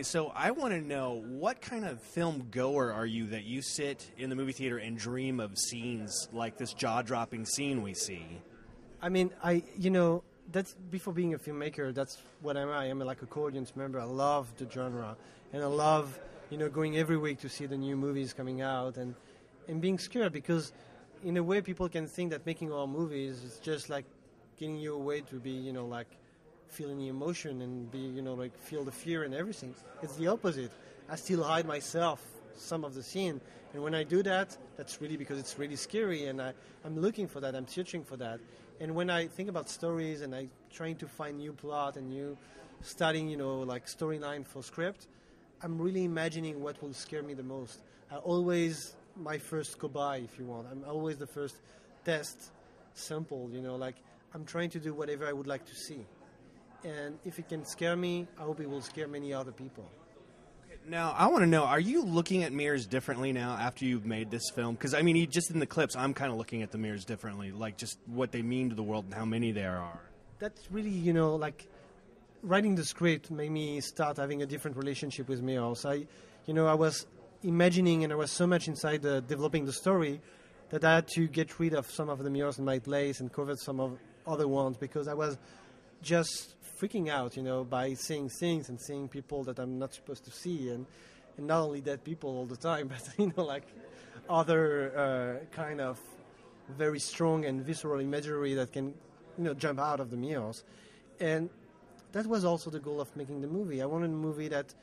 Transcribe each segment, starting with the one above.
So I want to know, what kind of film goer are you that you sit in the movie theater and dream of scenes like this jaw-dropping scene we see? I mean, that's before being a filmmaker. That's what am I? I'm like a co-audience member. I love the genre, and I love going every week to see the new movies coming out and being scared because, in a way, people can think that making horror movies is just like getting you a way to be like feeling the emotion and be like feel the fear and everything. It's the opposite. I still hide myself some of the scene, and when I do that, that's really because it's really scary, and I'm looking for that. I'm searching for that. And when I think about stories and I trying to find new plot and new starting, like storyline for script, I'm really imagining what will scare me the most. I always my first cobaye, if you want. I'm always the first test sample, like I'm trying to do whatever I would like to see. And if it can scare me, I hope it will scare many other people. Now, I want to know, are you looking at mirrors differently now after you've made this film? Because, I mean, just in the clips, I'm kind of looking at the mirrors differently, like just what they mean to the world and how many there are. That's really, like, writing the script made me start having a different relationship with mirrors. I was imagining, and I was so much inside developing the story that I had to get rid of some of the mirrors in my place and cover some of other ones because I was just freaking out, by seeing things and seeing people that I'm not supposed to see, and not only dead people all the time, but like other kind of very strong and visceral imagery that can jump out of the mirrors. And that was also the goal of making the movie. I wanted a movie that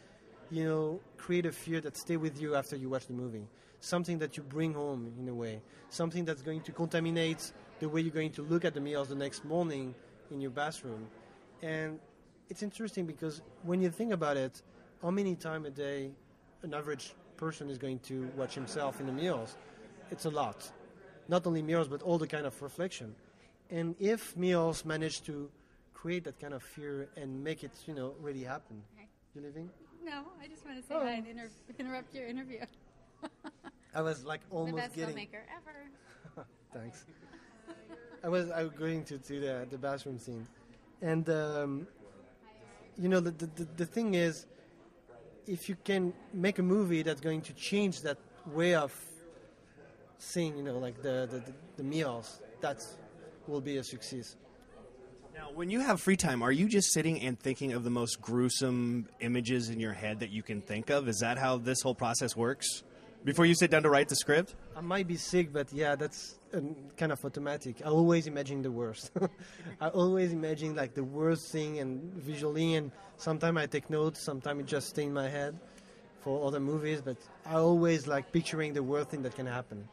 create a fear that stay with you after you watch the movie, something that you bring home in a way, something that's going to contaminate the way you're going to look at the mirrors the next morning in your bathroom. And it's interesting because when you think about it, how many times a day an average person is going to watch himself in the mirrors? It's a lot. Not only mirrors, but all the kind of reflection. And if mirrors manage to create that kind of fear and make it, really happen. Okay. You leaving? No, I just want to say hi and interrupt your interview. I was like almost the best getting... filmmaker ever. Thanks. I was going to do the bathroom scene. And, the thing is, if you can make a movie that's going to change that way of seeing, like the mirrors, that will be a success. Now, when you have free time, are you just sitting and thinking of the most gruesome images in your head that you can think of? Is that how this whole process works? Before you sit down to write the script? I might be sick, but yeah, that's kind of automatic. I always imagine the worst. I always imagine like the worst thing and visually, and sometimes I take notes, sometimes it just stays in my head for other movies, but I always like picturing the worst thing that can happen.